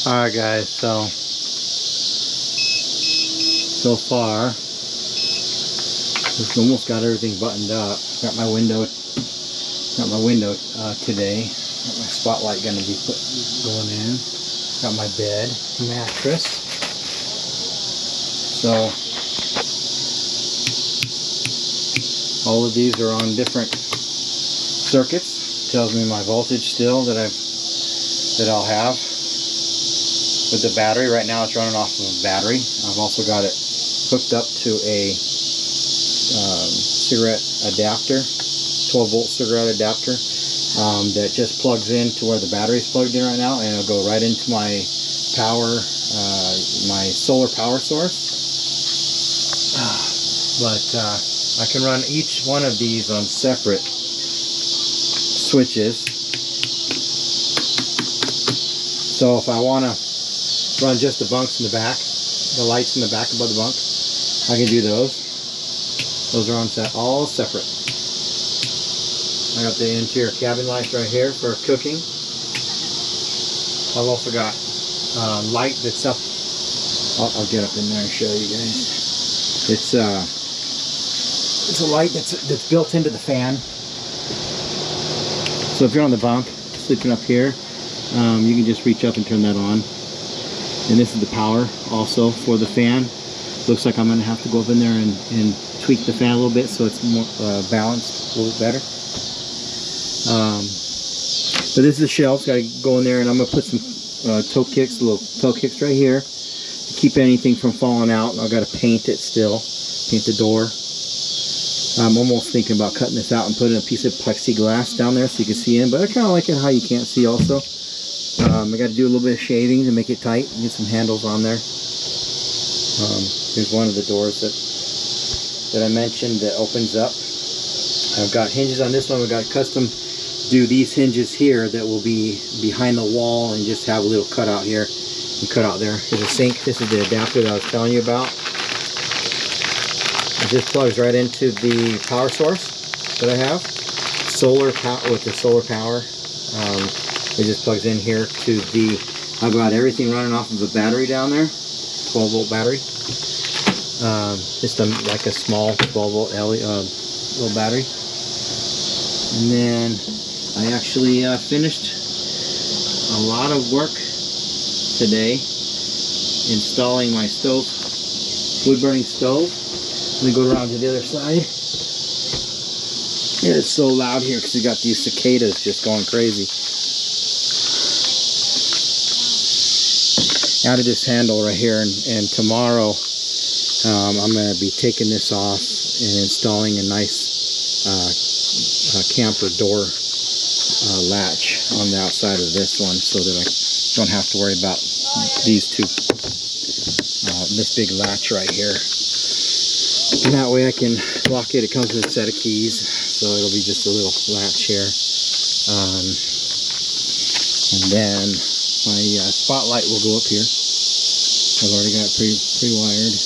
Alright guys, so far we've almost got everything buttoned up. Got my window today. Got my spotlight going to be going in. Got my bed, mattress. So all of these are on different circuits. Tells me my voltage still that I'll have with the battery. Right now it's running off of a battery. I've also got it hooked up to a cigarette adapter, 12 volt cigarette adapter that just plugs in to where the battery is plugged in right now, and it'll go right into my power, my solar power source. But I can run each one of these on separate switches. So if I want to run just the bunks in the back, the lights in the back above the bunk, I can do those. Those are on set, all separate. I got the interior cabin lights right here for cooking. I've also got light that's up. I'll get up in there and show you guys. It's a light that's built into the fan. So if you're on the bunk, sleeping up here, you can just reach up and turn that on. And this is the power also for the fan. Looks like I'm going to have to go up in there and tweak the fan a little bit so it's more balanced, a little better. But this is the shelf. Got to go in there, and I'm going to put some toe kicks, little toe kicks right here to keep anything from falling out. I've got to paint it still, paint the door. I'm almost thinking about cutting this out and putting a piece of plexiglass down there so you can see in, but I kind of like it how you can't see also. I got to do a little bit of shaving to make it tight and get some handles on there. Here's one of the doors that I mentioned that opens up. I've got hinges on this one. We've got custom do these hinges here that will be behind the wall and just have a little cutout here and cut out there. There's a sink. This is the adapter that I was telling you about. It just plugs right into the power source that I have. Solar power with the solar power. It just plugs in here to the. I've got everything running off of a battery down there, 12 volt battery. Just like a small 12 volt little battery. And then I actually finished a lot of work today installing my stove, wood burning stove. Let me go around to the other side. Yeah, it's so loud here because you got these cicadas just going crazy. Added this handle right here, and tomorrow I'm going to be taking this off and installing a nice camper door latch on the outside of this one so that I don't have to worry about these two, this big latch right here. And that way I can lock it. It comes with a set of keys, so it'll be just a little latch here. And then my spotlight will go up here. I've already got it pre-wired.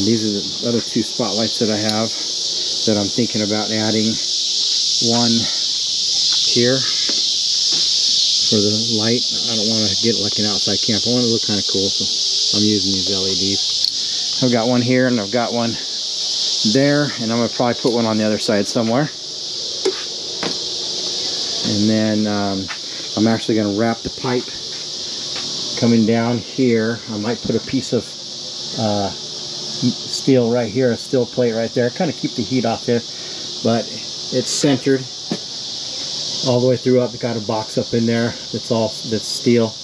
These are the other two spotlights that I have that I'm thinking about adding. One here for the light. I don't want to get it like an outside camp. I want it to look kind of cool, so I'm using these LEDs. I've got one here and I've got one there, and I'm going to probably put one on the other side somewhere. And then I'm actually going to wrap the pipe coming down here. I might put a piece of steel right here, a steel plate right there, kind of keep the heat off there, but it's centered all the way through up. It's got a box up in there that's steel,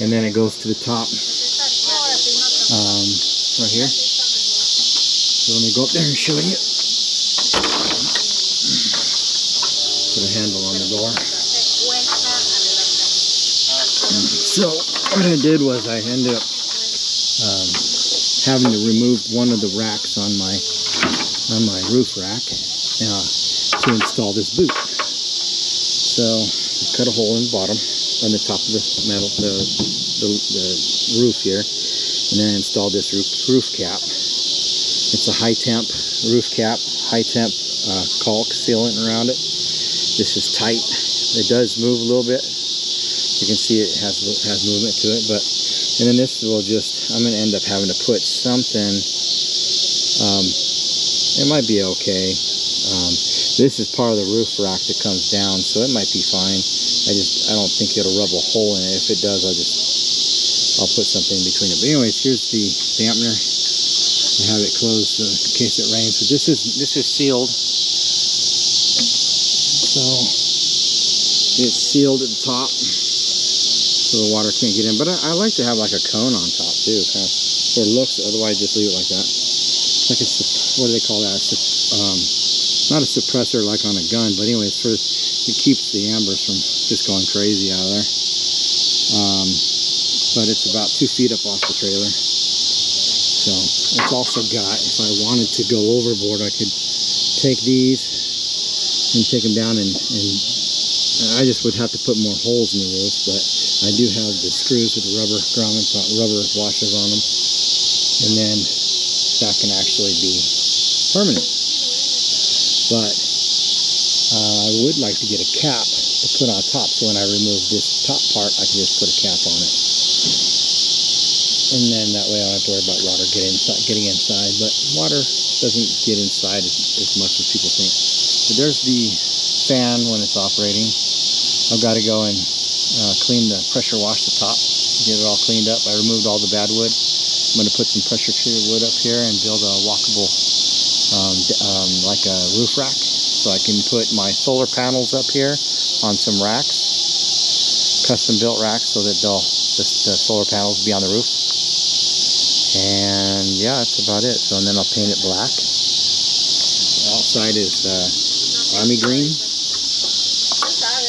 and then it goes to the top right here. So let me go up there and show you. Put a handle on the door. So what I did was I ended up having to remove one of the racks on my roof rack to install this boot. So I cut a hole in the bottom on the top of the metal, the roof here, and then I installed this roof cap. It's a high temp roof cap, high temp caulk sealant around it. This is tight. It does move a little bit, You can see it has movement to it, but and then this will just, I'm going to end up having to put something. It might be okay. This is part of the roof rack that comes down, so it might be fine. I don't think it'll rub a hole in it. If it does, I'll put something in between it. But anyways, here's the dampener. I have it closed in case it rains. But this is sealed. So it's sealed at the top, so the water can't get in. But I like to have like a cone on top too, kind of where it looks. Otherwise, just leave it like that. Like a, what do they call that? Not a suppressor like on a gun, but anyways, it keeps the ambers from just going crazy out of there. But it's about 2 feet up off the trailer. So it's also got, if I wanted to go overboard, I could take these and take them down, and I just would have to put more holes in the roof, but I do have the screws with the rubber grommets, rubber washers on them, and then that can actually be permanent. But I would like to get a cap to put on top, so when I remove this top part, I can just put a cap on it. And then that way I don't have to worry about water getting inside. But water doesn't get inside as much as people think. But there's the fan when it's operating. I've got to go and pressure wash the top, get it all cleaned up. I removed all the bad wood. I'm going to put some pressure treated wood up here and build a walkable, like a roof rack. So I can put my solar panels up here on some racks, custom built racks, so that the solar panels will be on the roof. And yeah, that's about it. So and then I'll paint it black. The outside is army green.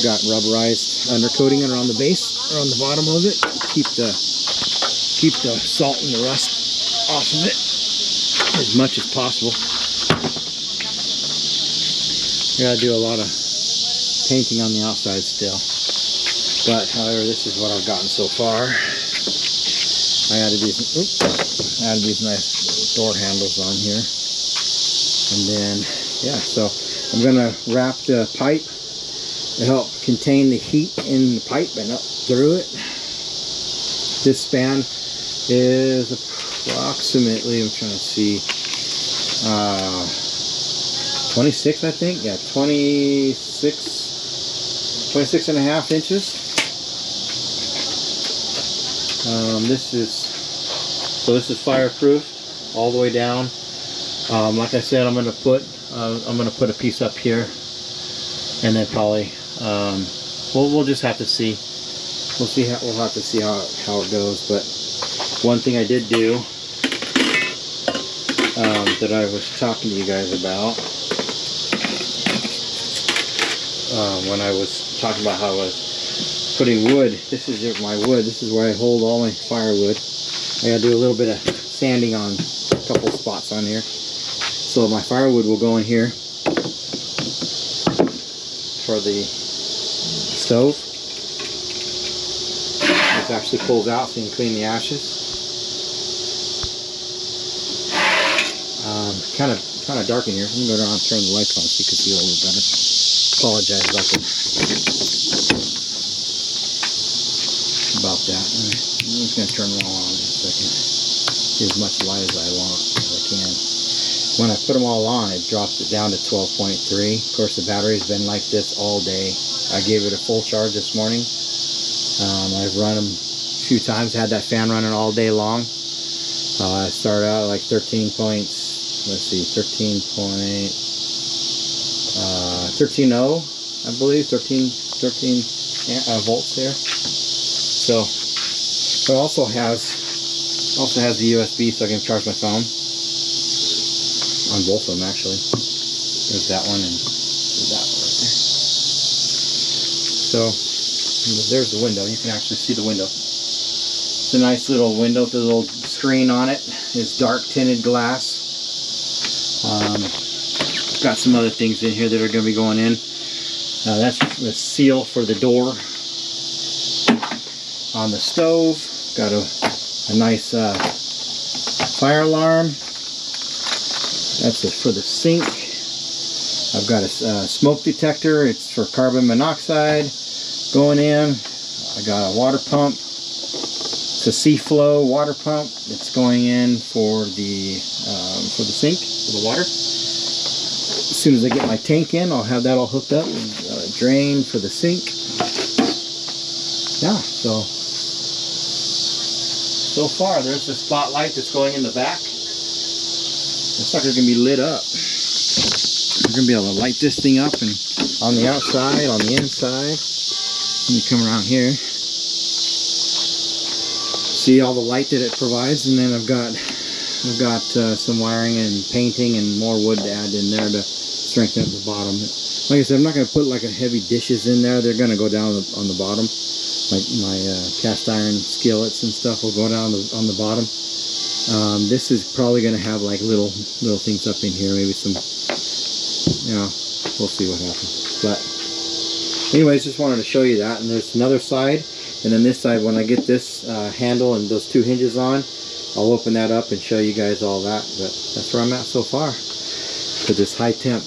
Got rubberized undercoating around the base, around the bottom of it. Keep the salt and the rust off of it as much as possible. Gotta do a lot of painting on the outside still. But however, this is what I've gotten so far. I added these nice door handles on here. And then, yeah, so I'm gonna wrap the pipe to help contain the heat in the pipe and up through it. This span is approximately, I'm trying to see, 26, I think. Yeah, 26 and a half inches. This is fireproof all the way down. Like I said, I'm gonna put a piece up here, and then probably we'll just have to see. We'll have to see how it goes. But one thing I did do that I was talking to you guys about when I was talking about how I was putting wood. This is my wood. This is where I hold all my firewood. I gotta do a little bit of sanding on a couple spots on here. So my firewood will go in here for the stove. This actually pulls out so you can clean the ashes. Kind of dark in here. I'm gonna go around and turn the lights on so you can see a little bit better. Apologize about that. I'm just gonna turn them all on in a second. Get as much light as I want as I can. When I put them all on, it drops it down to 12.3. Of course, the battery's been like this all day. I gave it a full charge this morning. I've run them a few times, had that fan running all day long. I started out like 13 points. Let's see, 13.0, I believe, 13 volts there. So it also has the USB, so I can charge my phone on both of them actually. There's that one and there's that one right there. So there's the window. You can actually see the window. It's a nice little window with a little screen on it. It's dark tinted glass. Got some other things in here that are going to be going in. That's the seal for the door on the stove. Got a nice fire alarm. That's it for the sink. I've got a smoke detector. It's for carbon monoxide going in. I got a water pump. It's a C-Flow water pump. It's going in for the sink, for the water. As soon as I get my tank in, I'll have that all hooked up and drain for the sink. Yeah, so far there's the spotlight that's going in the back. The sucker's gonna be lit up. We're gonna be able to light this thing up, and on the outside, on the inside. Let me come around here. See all the light that it provides, and then I've got some wiring and painting and more wood to add in there to strengthen up the bottom. Like I said, I'm not going to put like a heavy dishes in there. They're going to go down on the bottom. Like my cast iron skillets and stuff will go down on the bottom. This is probably going to have like little things up in here. Maybe some, you know, we'll see what happens. But anyways, just wanted to show you that. And there's another side. And then this side, when I get this handle and those two hinges on, I'll open that up and show you guys all that. But that's where I'm at so far. Put this high temp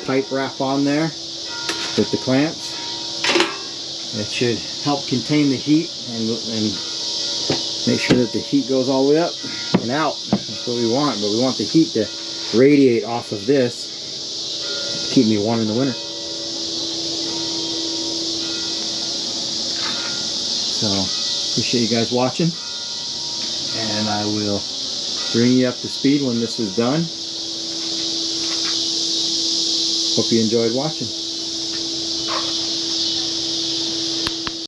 pipe wrap on there with the clamps. It should help contain the heat and make sure that the heat goes all the way up and out. That's what we want. But we want the heat to radiate off of this to keep me warm in the winter. So, appreciate you guys watching, and I will bring you up to speed when this is done. Hope you enjoyed watching.